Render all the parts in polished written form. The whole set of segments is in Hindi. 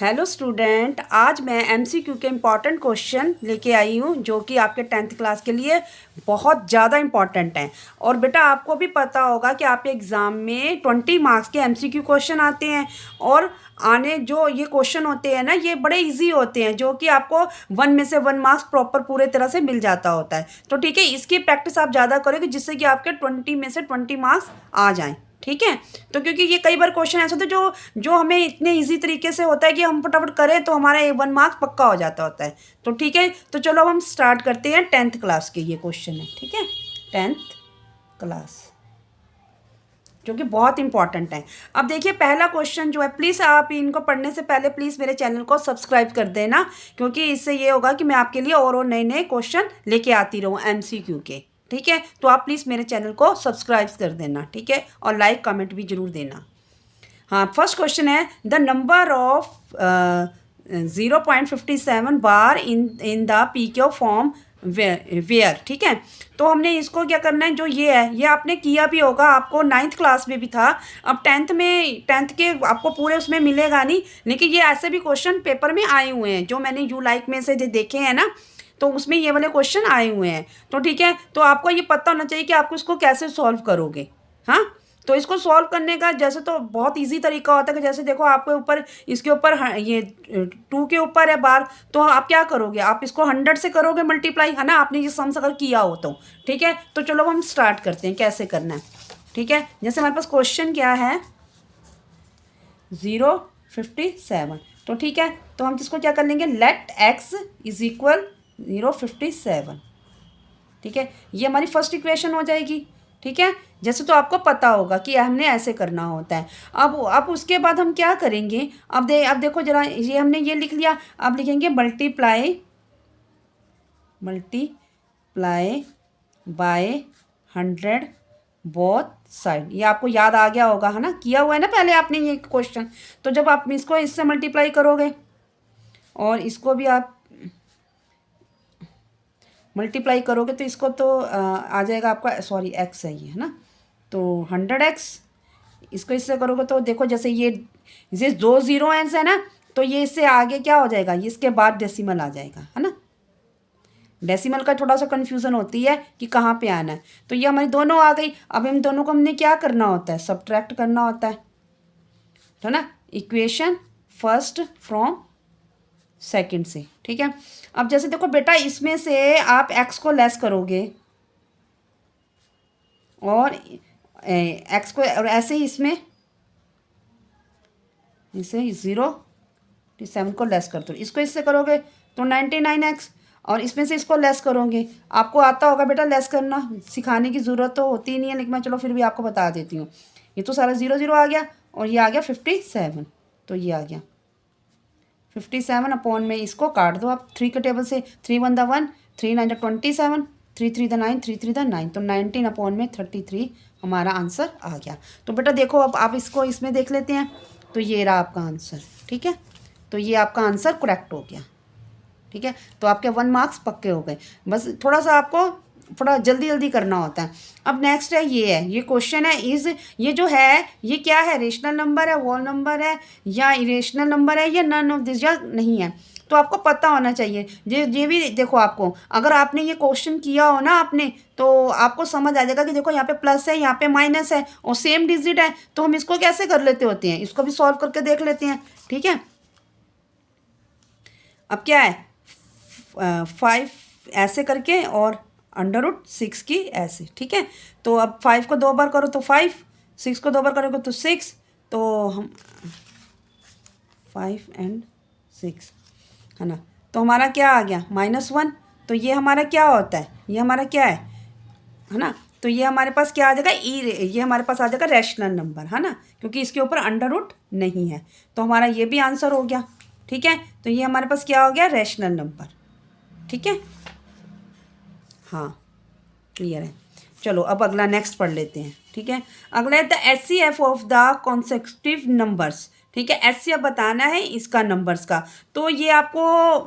हेलो स्टूडेंट, आज मैं एमसीक्यू के इम्पॉर्टेंट क्वेश्चन लेके आई हूँ जो कि आपके 10th क्लास के लिए बहुत ज़्यादा इम्पॉर्टेंट हैं। और बेटा आपको भी पता होगा कि आपके एग्ज़ाम में 20 मार्क्स के एमसीक्यू क्वेश्चन आते हैं। और आने जो ये क्वेश्चन होते हैं ना, ये बड़े इजी होते हैं, जो कि आपको 1 में से 1 मार्क्स प्रॉपर पूरे तरह से मिल जाता होता है। तो ठीक है, इसकी प्रैक्टिस आप ज़्यादा करोगे जिससे कि आपके 20 में से 20 मार्क्स आ जाएँ। ठीक है, तो क्योंकि ये कई बार क्वेश्चन ऐसे होते हैं जो हमें इतने इजी तरीके से होता है कि हम फटाफट करें तो हमारा 1 मार्क्स पक्का हो जाता होता है। तो ठीक है, तो चलो अब हम स्टार्ट करते हैं। 10th क्लास के ये क्वेश्चन है, ठीक है, 10th क्लास जो कि बहुत इंपॉर्टेंट है। अब देखिए पहला क्वेश्चन जो है, प्लीज़ आप इनको पढ़ने से पहले प्लीज़ मेरे चैनल को सब्सक्राइब कर देना, क्योंकि इससे ये होगा कि मैं आपके लिए और नए नए क्वेश्चन लेके आती रहूँ एमसीक्यू के। ठीक है, तो आप प्लीज़ मेरे चैनल को सब्सक्राइब कर देना, ठीक है, और लाइक कमेंट भी ज़रूर देना। हाँ, फर्स्ट क्वेश्चन है द नंबर ऑफ 0.57 बार in the PQ form where. ठीक है, तो हमने इसको क्या करना है, जो ये है ये आपने किया भी होगा, आपको 9th क्लास में भी था। अब 10th के आपको पूरे उसमें मिलेगा नहीं, लेकिन ये ऐसे भी क्वेश्चन पेपर में आए हुए हैं जो मैंने यू लाइक में से देखे हैं ना, तो उसमें ये वाले क्वेश्चन आए हुए हैं। तो ठीक है, तो आपको ये पता होना चाहिए कि आपको इसको कैसे सॉल्व करोगे। हाँ, तो इसको सॉल्व करने का जैसे तो बहुत इजी तरीका होता है कि जैसे देखो आपके ऊपर इसके ऊपर ये 2 के ऊपर है बार, तो आप क्या करोगे, आप इसको 100 से करोगे मल्टीप्लाई, है ना, आपने ये सम्स अगर किया हो तो। ठीक है, तो चलो हम स्टार्ट करते हैं कैसे करना है। ठीक है, जैसे हमारे पास क्वेश्चन क्या है 0.57। तो ठीक है, तो हम इसको क्या कर लेंगे, लेट x इज इक्वल 0.57। ठीक है, ये हमारी फर्स्ट इक्वेशन हो जाएगी। ठीक है, जैसे तो आपको पता होगा कि हमने ऐसे करना होता है। अब उसके बाद हम क्या करेंगे, अब देखो जरा, ये हमने ये लिख लिया, अब लिखेंगे मल्टीप्लाई बाय 100 बोथ साइड। ये आपको याद आ गया होगा, है ना, किया हुआ है ना पहले आपने ये क्वेश्चन। तो जब आप इसको इससे मल्टीप्लाई करोगे और इसको भी आप मल्टीप्लाई करोगे तो इसको तो आ जाएगा आपका, सॉरी एक्स है ये, है ना, तो 100x। इसको इससे करोगे तो देखो जैसे ये 2 0 एंस है ना, तो ये इससे आगे क्या हो जाएगा, ये इसके बाद डेसिमल आ जाएगा, है ना। डेसिमल का थोड़ा सा कन्फ्यूज़न होती है कि कहाँ पे आना है। तो ये हमारी दोनों आ गई। अब इन दोनों को हमने क्या करना होता है, सब्ट्रैक्ट करना होता है ना, इक्वेशन फर्स्ट फ्रॉम सेकंड से। ठीक है, अब जैसे देखो बेटा, इसमें से आप x को लेस करोगे और x को, और ऐसे ही इसमें इसे 0.7 को लेस कर दो, इसको इससे करोगे तो 99x, और इसमें से इसको लेस करोगे। आपको आता होगा बेटा लेस करना, सिखाने की ज़रूरत तो होती नहीं है, लेकिन मैं चलो फिर भी आपको बता देती हूँ। ये तो सारा 0 0 आ गया और ये आ गया 57, तो ये आ गया 57 अपॉन में इसको काट दो आप 3 के टेबल से, 3 1 द 1, 3 9 द 27, 3 3 द 9, 3 3 द 9, तो 19 अपॉन में 33 हमारा आंसर आ गया। तो बेटा देखो, अब आप इसको इसमें देख लेते हैं, तो ये रहा आपका आंसर। ठीक है, तो ये आपका आंसर करेक्ट हो गया। ठीक है, तो आपके 1 मार्क्स पक्के हो गए। बस थोड़ा सा आपको थोड़ा जल्दी जल्दी करना होता है। अब नेक्स्ट है, ये क्वेश्चन है ये जो है ये क्या है, रेशनल नंबर है, होल नंबर है, या इरेशनल नंबर है, या नन ऑफ दिस, या नहीं है। तो आपको पता होना चाहिए। ये भी देखो, आपको अगर आपने ये क्वेश्चन किया हो ना आपने, तो आपको समझ आ जाएगा कि देखो यहाँ पे प्लस है, यहाँ पे माइनस है, और सेम डिजिट है, तो हम इसको कैसे कर लेते होते हैं, इसको भी सॉल्व करके देख लेते हैं। ठीक है, अब क्या है, 5 ऐसे करके और √6 की ऐसे। ठीक है, तो अब 5 को 2 बार करो तो 5, 6 को 2 बार करोगे तो 6, तो हम 5 और 6, है ना, तो हमारा क्या आ गया -1। तो ये हमारा क्या होता है, ये हमारा क्या है ना, तो ये हमारे पास क्या आ जाएगा, ये हमारे पास आ जाएगा रैशनल नंबर, है ना, क्योंकि इसके ऊपर अंडर रूट नहीं है। तो हमारा ये भी आंसर हो गया। ठीक है, तो ये हमारे पास क्या हो गया, रैशनल नंबर। ठीक है, हाँ क्लियर है। चलो अब अगला नेक्स्ट पढ़ लेते हैं। ठीक है, अगला है the HCF of the consecutive numbers. ठीक है, HCF बताना है इसका नंबर्स का। तो ये आपको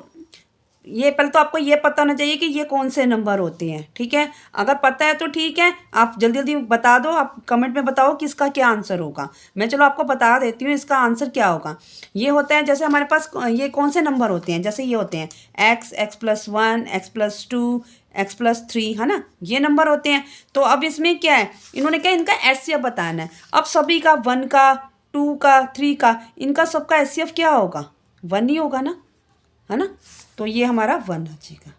ये पहले तो आपको ये पता होना चाहिए कि ये कौन से नंबर होते हैं, ठीक है। अगर पता है तो ठीक है, आप जल्दी जल्दी बता दो, आप कमेंट में बताओ कि इसका क्या आंसर होगा। मैं चलो आपको बता देती हूँ इसका आंसर क्या होगा। ये होता है जैसे हमारे पास ये कौन से नंबर होते हैं, जैसे ये होते हैं एक्स, x+1, x+2, x+3, है ना, ये नंबर होते हैं। तो अब इसमें क्या है, इन्होंने क्या इनका एचसीएफ बताना है। अब सभी का 1 का 2 का 3 का इनका सबका एचसीएफ क्या होगा, 1 ही होगा ना, है ना। तो ये हमारा 1 आ जाएगा,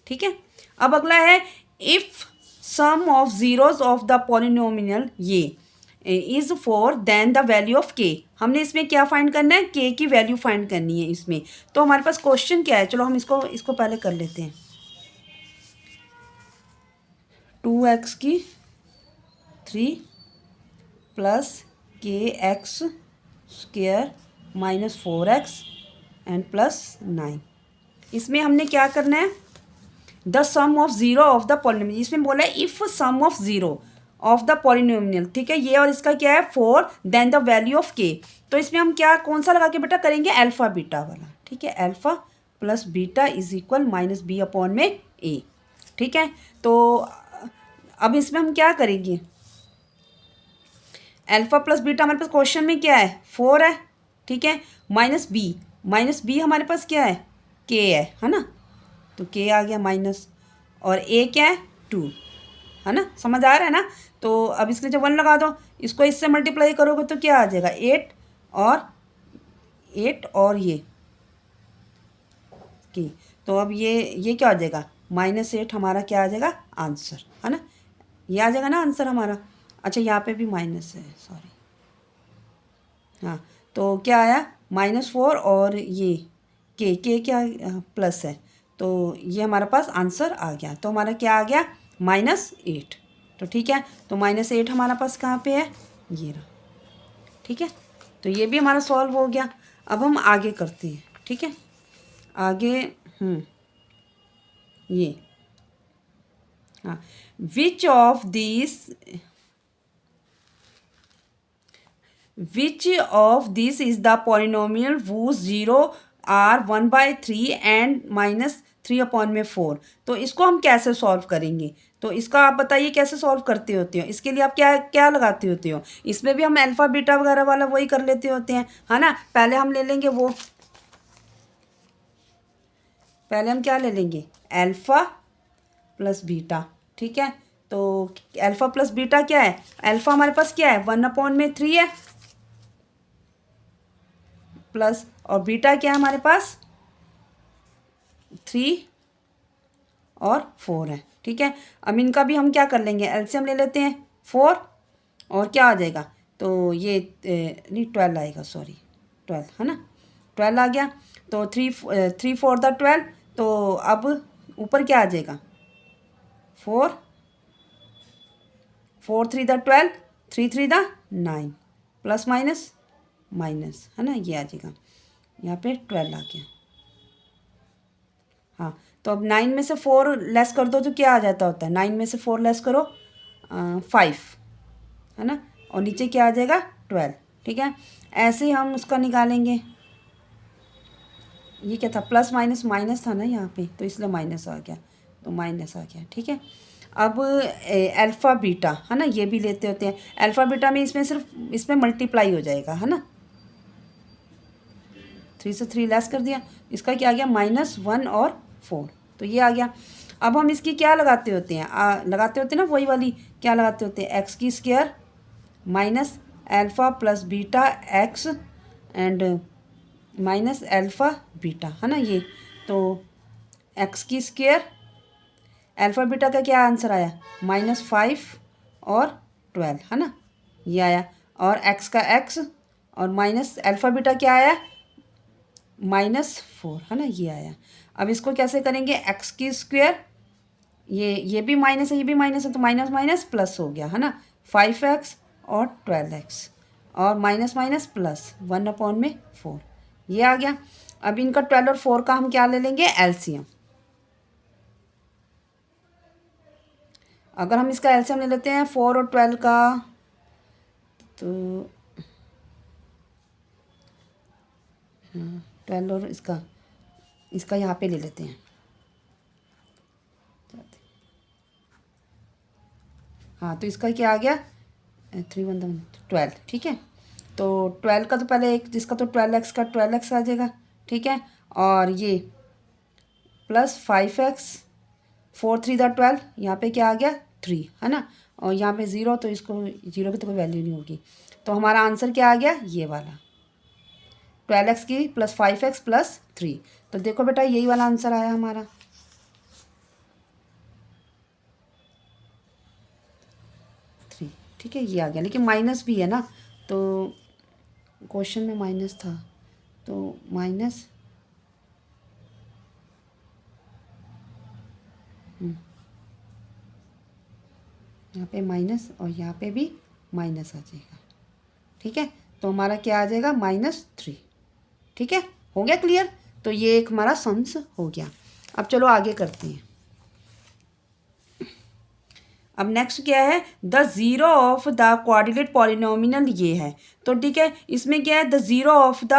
ठीक है। अब अगला है if sum of zeroes of the polynomial ये is 4 then the value of K. हमने इसमें क्या फाइंड करना है, के की वैल्यू फाइंड करनी है इसमें। तो हमारे पास क्वेश्चन क्या है, चलो हम इसको पहले कर लेते हैं। 2x की 3 प्लस के x square minus 4x and plus 9। इसमें हमने क्या करना है, the sum of zero of the polynomial. इसमें बोला है if sum of zero of the polynomial, ठीक है। ये और इसका क्या है 4 देन द वैल्यू ऑफ के। तो इसमें हम क्या कौन सा लगा के बेटा करेंगे, अल्फ़ा बीटा वाला, ठीक है। Alpha plus beta is equal minus b upon में ए, ठीक है। तो अब इसमें हम क्या करेंगे, अल्फ़ा प्लस बीटा हमारे पास क्वेश्चन में क्या है 4 है, ठीक है। माइनस बी हमारे पास क्या है, के है ना। तो के आ गया माइनस, और ए क्या है 2, है ना, समझ आ रहा है ना। तो अब इसके लिए जब 1 लगा दो, इसको इससे मल्टीप्लाई करोगे तो क्या आ जाएगा 8 और ये की। तो अब ये क्या आ जाएगा -8 हमारा क्या आ जाएगा आंसर, है ना। ये आ जाएगा ना आंसर हमारा। अच्छा यहाँ पे भी माइनस है, सॉरी, हाँ। तो क्या आया -4 और ये के क्या प्लस है, तो ये हमारे पास आंसर आ गया। तो हमारा क्या आ गया -8। तो ठीक है, तो -8 हमारे पास कहाँ पे है, ये रहा, ठीक है। तो ये भी हमारा सॉल्व हो गया। अब हम आगे करते हैं, ठीक है। आगे ये हाँ, which of this is the polynomial whose zero are 1/3 and -3/4। तो इसको हम कैसे सॉल्व करेंगे, तो इसका आप बताइए कैसे सॉल्व करते होते हो। इसके लिए आप क्या क्या लगाते होते हो, इसमें भी हम अल्फ़ा बीटा वगैरह वाला वही कर लेते होते हैं, है ना। पहले हम ले लेंगे पहले हम क्या ले लेंगे अल्फ़ा प्लस बीटा, ठीक है। तो अल्फ़ा प्लस बीटा क्या है, अल्फ़ा हमारे पास क्या है 1/3 है, प्लस और बीटा क्या है हमारे पास 3 और 4 है, ठीक है। अब इनका भी हम क्या कर लेंगे, एलसीएम ले लेते हैं 4 और क्या आ जाएगा, तो ये नहीं 12 आएगा, सॉरी 12, है ना, 12 आ गया। तो 3 4 द 12। तो अब ऊपर क्या आ जाएगा 4 3 the 12, 3 the 9, plus minus minus, है ना, ये आ जाएगा। यहाँ पे 12 आ गया, हाँ। तो अब 9 में से 4 लेस कर दो तो क्या आ जाता होता है, 9 में से 4 लेस करो 5, है ना, और नीचे क्या आ जाएगा 12, ठीक है। ऐसे ही हम उसका निकालेंगे। ये क्या था, प्लस माइनस माइनस था ना यहाँ पे, तो इसलिए माइनस आ गया, तो माइनस आ गया, ठीक है। अब अल्फ़ा बीटा, है ना, ये भी लेते होते हैं। अल्फ़ा बीटा में इसमें मल्टीप्लाई हो जाएगा, है ना, 3 से 3 लेस कर दिया, इसका क्या आ गया -1 और 4, तो ये आ गया। अब हम इसकी क्या लगाते होते हैं, लगाते होते हैं ना वही वाली, क्या लगाते होते हैं एक्स की square minus alpha plus beta x and minus alpha beta, है ना। ये तो एक्स की स्क्वायर, अल्फ़ा बीटा का क्या आंसर आया -5 और 12, है ना, ये आया। और एक्स का एक्स और माइनस अल्फ़ा बीटा क्या आया -4, है ना, ये आया। अब इसको कैसे करेंगे, एक्स की स्क्वायर, ये भी माइनस है, ये भी माइनस है, तो माइनस माइनस प्लस हो गया, है ना, 5x और 12x और माइनस माइनस प्लस 1/4, ये आ गया। अब इनका 12 और 4 का हम क्या ले लेंगे एलसीएम। अगर हम इसका एलसीएम ले लेते हैं 4 और 12 का, तो 12 और इसका इसका यहाँ पे ले लेते हैं। हाँ, तो इसका क्या आ गया, 3 1 12, ठीक है। तो 12 का तो पहले एक, जिसका तो 12x का 12x आ जाएगा, ठीक है। और ये प्लस 5x, 4 3 12, यहाँ पे क्या आ गया 3, है ना। और यहाँ पे 0, तो इसको 0 की तो कोई वैल्यू नहीं होगी। तो हमारा आंसर क्या आ गया, ये वाला 12x की प्लस 5x प्लस 3। तो देखो बेटा यही वाला आंसर आया हमारा। ठीक है, ये आ गया, लेकिन माइनस भी है ना, तो क्वेश्चन में माइनस था, तो माइनस यहाँ पे माइनस और यहाँ पे भी माइनस आ जाएगा, ठीक है। तो हमारा क्या आ जाएगा -3, ठीक है। हो गया क्लियर। तो ये एक हमारा सम्स हो गया। अब चलो आगे करते हैं। अब नेक्स्ट क्या है, the zero of the quadratic polynomial ये है। तो ठीक है, इसमें क्या है, द ज़ीरो ऑफ द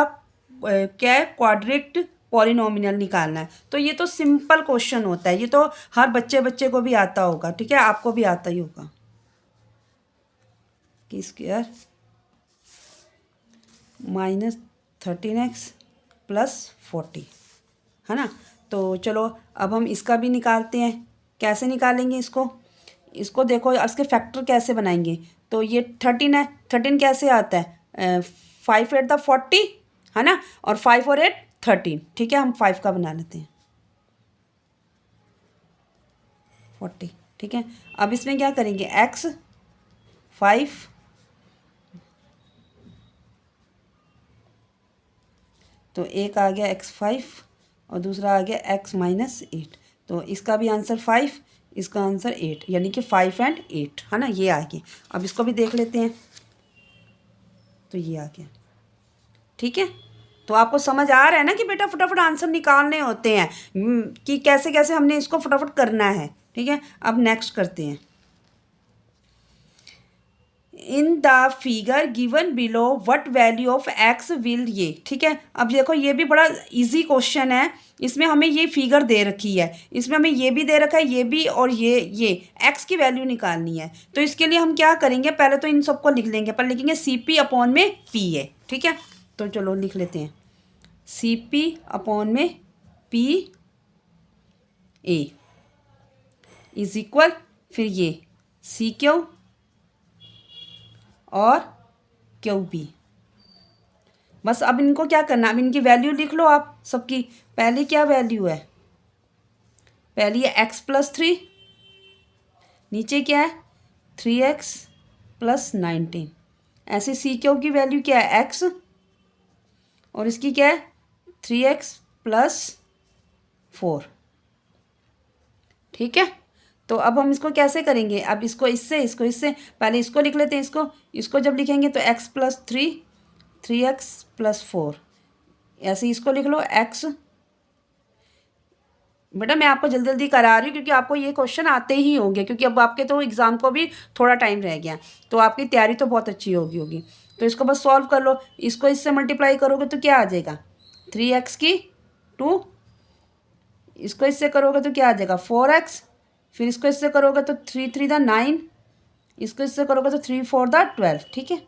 क्या है, क्वाड्रेटिक पॉलिनोमियल निकालना है। तो ये तो सिंपल क्वेश्चन होता है, ये तो हर बच्चे को भी आता होगा, ठीक है, आपको भी आता ही होगा कि स्क्वायर -13x प्लस 40, है ना। तो चलो अब हम इसका भी निकालते हैं। कैसे निकालेंगे इसको देखो, इसके फैक्टर कैसे बनाएंगे। तो ये 13 है, 13 कैसे आता है, 5 8 40, है ना, और 5 और 8 13, ठीक है। हम 5 का बना लेते हैं 40, ठीक है। अब इसमें क्या करेंगे, x 5 तो एक आ गया x5 और दूसरा आ गया x -8। तो इसका भी आंसर 5, इसका आंसर 8, यानी कि 5 और 8, है ना, ये आ गया। अब इसको भी देख लेते हैं। तो ये आ गया, ठीक है। तो आपको समझ आ रहा है ना कि बेटा फटाफट आंसर निकालने होते हैं, कि कैसे कैसे हमने इसको फटाफट करना है, ठीक है। अब नेक्स्ट करते हैं। In the figure given below what value of x will ये, ठीक है। अब देखो ये भी बड़ा इजी क्वेश्चन है। इसमें हमें ये फिगर दे रखी है, इसमें हमें ये भी दे रखा है, ये भी, और ये एक्स की वैल्यू निकालनी है। तो इसके लिए हम क्या करेंगे, पहले तो इन सबको लिख लेंगे, पर लिखेंगे CP अपॉन में P है, ठीक है। तो चलो लिख लेते हैं, CP अपॉन में PA इज इक्वल, फिर ये CQ और QB। बस अब इनको क्या करना, अब इनकी वैल्यू लिख लो आप सबकी। पहली क्या वैल्यू है, पहली है x + 3, नीचे क्या है 3x + 19। ऐसे CQ की वैल्यू क्या है x, और इसकी क्या है 3x + 4, ठीक है। तो अब हम इसको कैसे करेंगे, अब इसको इससे पहले इसको लिख लेते हैं। इसको जब लिखेंगे तो x + 3, 3x + 4, ऐसे इसको लिख लो x। बेटा मैं आपको जल्दी जल्दी करा रही हूँ क्योंकि आपको ये क्वेश्चन आते ही होंगे, क्योंकि अब आपके तो एग्ज़ाम को भी थोड़ा टाइम रह गया, तो आपकी तैयारी तो बहुत अच्छी होगी। तो इसको बस सॉल्व कर लो। इसको इससे मल्टीप्लाई करोगे तो क्या आ जाएगा 3x की 2, इसको इससे करोगे तो क्या आ जाएगा 4x, फिर इसको इससे करोगे तो 3 3 9, इसको इससे करोगे तो 3 4 12, ठीक है।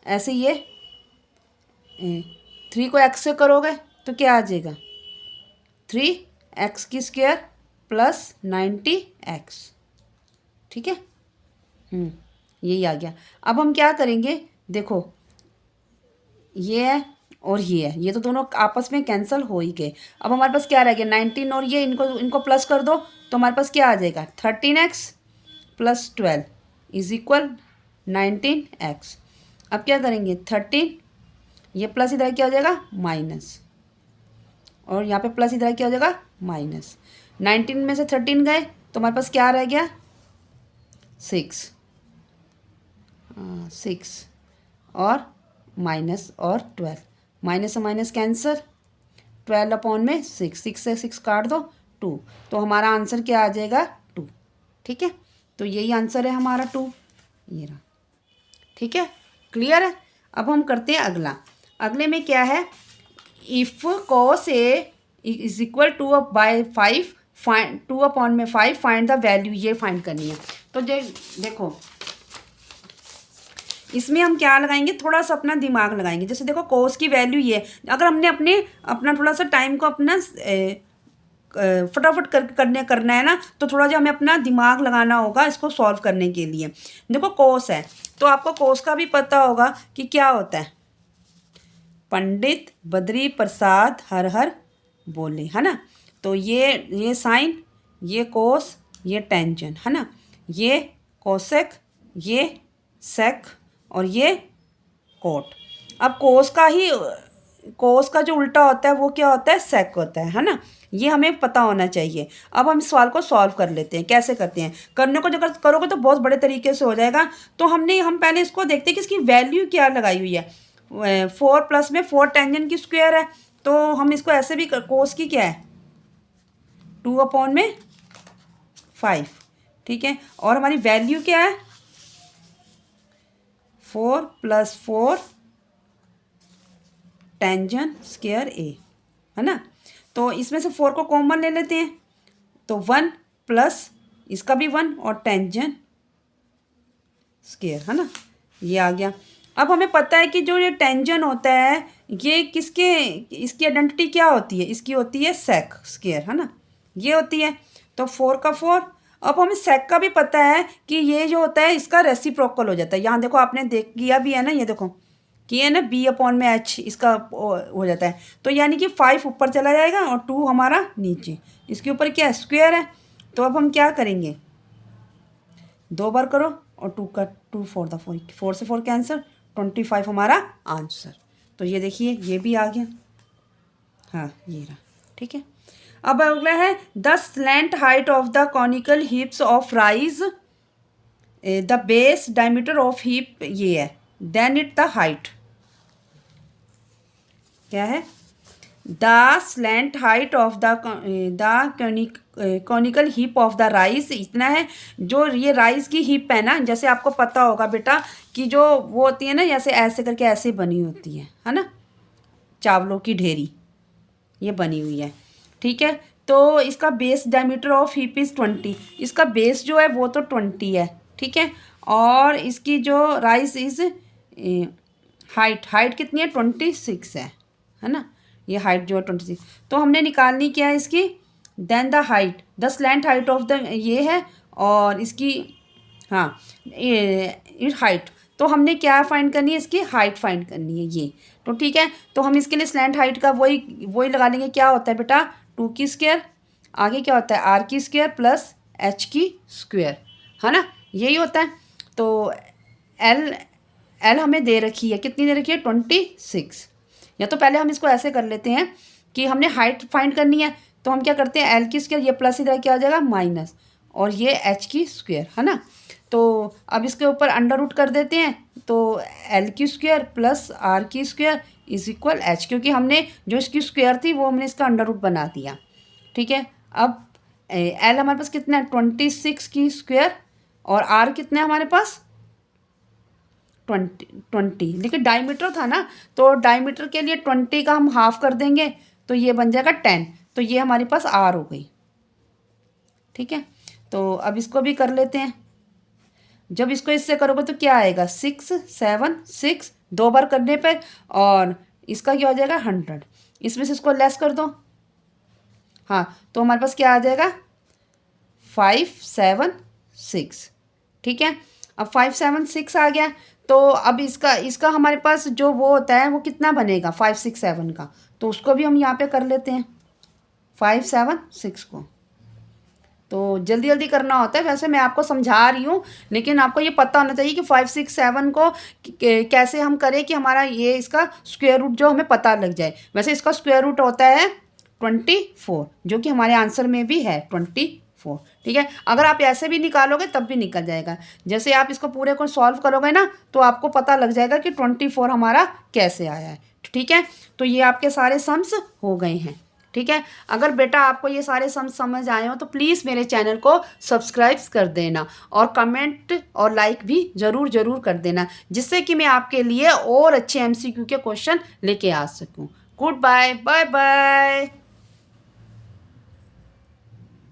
ऐसे ये 3 को x से करोगे तो क्या आ जाएगा 3x² + 90x, ठीक है। यही आ गया। अब हम क्या करेंगे, देखो ये है और ये है, ये तो दोनों आपस में कैंसिल हो ही गए। अब हमारे पास क्या रह गया 19, और ये इनको प्लस कर दो तो हमारे पास क्या आ जाएगा 13x + 12 इज इक्वल 19x। अब क्या करेंगे 13, ये प्लस इधर क्या हो जाएगा माइनस, और यहाँ पे प्लस इधर क्या हो जाएगा माइनस। 19 में से 13 गए तो हमारे पास क्या रह गया 6, 6 और माइनस और 12, माइनस से माइनस कैंसर, 12 अपॉन में 6, 6 से 6 काट दो 2, तो हमारा आंसर क्या आ जाएगा 2, ठीक है। तो यही आंसर है हमारा 2, ये रहा, ठीक है, क्लियर है। अब हम करते हैं अगला। अगले में क्या है, if cos A is equal 2/5 find 2/5 find the value, ये फाइंड करनी है। तो देखो इसमें हम क्या लगाएंगे, थोड़ा सा अपना दिमाग लगाएंगे। जैसे देखो कोस की वैल्यू ये, अगर हमने अपना थोड़ा सा टाइम को अपना फटाफट करना है ना, तो थोड़ा जो हमें अपना दिमाग लगाना होगा इसको सॉल्व करने के लिए। देखो कोस है तो आपको कोस का भी पता होगा कि क्या होता है, पंडित बद्री प्रसाद हर हर बोले, है ना। तो ये साइन, ये कोस, ये टेंजेंट, है ना। ये कोसेक, ये सेक और ये कोट। अब कोस का जो उल्टा होता है वो क्या होता है, सेक होता है ना। ये हमें पता होना चाहिए। अब हम इस सवाल को सॉल्व कर लेते हैं। कैसे करते हैं, करने को जब करोगे तो बहुत बड़े तरीके से हो जाएगा। तो हम पहले इसको देखते हैं कि इसकी वैल्यू क्या लगाई हुई है। 4 प्लस में 4 टेंजेंट की स्क्वायर है, तो हम इसको ऐसे भी कोस की क्या है 2/5, ठीक है। और हमारी वैल्यू क्या है 4 + 4 टेंजेंट स्क्वायर ए, है ना। तो इसमें से 4 को कॉमन ले लेते हैं, तो 1 प्लस इसका भी 1 और टेंजेंट स्क्वायर, है ना, ये आ गया। अब हमें पता है कि जो ये टेंजेंट होता है ये इसकी आइडेंटिटी क्या होती है, इसकी होती है सेक स्क्वायर, है ना, ये होती है। तो 4 का 4। अब हमें सेक का भी पता है कि ये जो होता है इसका रेसिप्रोकल हो जाता है। यहाँ देखो आपने किया भी है ना, ये देखो किया है ना, B/H इसका हो जाता है। तो यानी कि 5 ऊपर चला जाएगा और 2 हमारा नीचे, इसके ऊपर क्या है स्क्वायर है। तो अब हम क्या करेंगे, 2 बार करो और 2 का 2 4 द 4 से 4 कैंसर, 25 हमारा आंसर। तो ये देखिए ये भी आ गया, हाँ ये रहा, ठीक है। अब अगला है the slant height of the conical heaps of rise, the base diameter of heap ये है, देन इट द हाइट क्या है, the slant height of the conical heap of the rice, इतना है। जो ये राइस की हीप है ना, जैसे आपको पता होगा बेटा कि जो वो होती है ना, जैसे ऐसे करके ऐसे बनी होती है ना, चावलों की ढेरी ये बनी हुई है, ठीक है। तो इसका base diameter of heap is 20, इसका बेस जो है वो तो 20 है, ठीक है। और इसकी जो राइस इज़ हाइट कितनी है 26 है ना, ये हाइट जो है 26। तो हमने निकालनी क्या है इसकी, then the height, the slant height of the ये है, और इसकी हाँ हाइट। तो हमने क्या फाइंड करनी है, इसकी हाइट फाइंड करनी है ये। तो ठीक है, तो हम इसके लिए स्लैंट हाइट का वही लगा लेंगे। क्या होता है बेटा 2 की स्क्वायर, आगे क्या होता है R की स्क्वायर प्लस H की स्क्वायर, है ना, यही होता है। तो L हमें दे रखी है, कितनी दे रखी है 26। या तो पहले हम इसको ऐसे कर लेते हैं कि हमने हाइट फाइंड करनी है, तो हम क्या करते हैं L की स्क्वायर, ये प्लस इधर क्या आ जाएगा माइनस, और ये H की स्क्वायर, है ना। तो अब इसके ऊपर अंडर रूट कर देते हैं, तो L की स्क्वायर प्लस R की स्क्वायर इज इक्वल H, क्योंकि हमने जो इसकी स्क्वायर थी वो हमने इसका अंडर रूट बना दिया, ठीक है। अब L हमारे पास कितना है 26 की स्क्वायर, और R कितना है हमारे पास 20, लेकिन डायमीटर था ना, तो डायमीटर के लिए 20 का हम हाफ कर देंगे, तो ये बन जाएगा 10। तो ये हमारे पास R हो गई, ठीक है। तो अब इसको भी कर लेते हैं। जब इसको इससे करोगे तो क्या आएगा 6 7 6, 2 बार करने पे, और इसका क्या हो जाएगा 100। इसमें से इसको लेस कर दो, हाँ, तो हमारे पास क्या आ जाएगा 5 7 6, ठीक है। अब 5 7 6 आ गया, तो अब इसका हमारे पास जो वो होता है वो कितना बनेगा 5 6 7 का, तो उसको भी हम यहाँ पे कर लेते हैं 5 7 6 को। तो जल्दी जल्दी करना होता है, वैसे मैं आपको समझा रही हूँ, लेकिन आपको ये पता होना चाहिए कि 5 6 7 को कैसे हम करें कि हमारा ये इसका स्क्वायर रूट जो हमें पता लग जाए। वैसे इसका स्क्वायर रूट होता है 24, जो कि हमारे आंसर में भी है 24, ठीक है। अगर आप ऐसे भी निकालोगे तब भी निकल जाएगा। जैसे आप इसको पूरे को सॉल्व करोगे ना, तो आपको पता लग जाएगा कि 24 हमारा कैसे आया है, ठीक है। तो ये आपके सारे सम्स हो गए हैं, ठीक है। अगर बेटा आपको ये सारे सम्स समझ आए हो तो प्लीज़ मेरे चैनल को सब्सक्राइब कर देना, और कमेंट और लाइक भी ज़रूर कर देना, जिससे कि मैं आपके लिए और अच्छे MCQ के क्वेश्चन लेके आ सकूँ। Good bye, bye bye.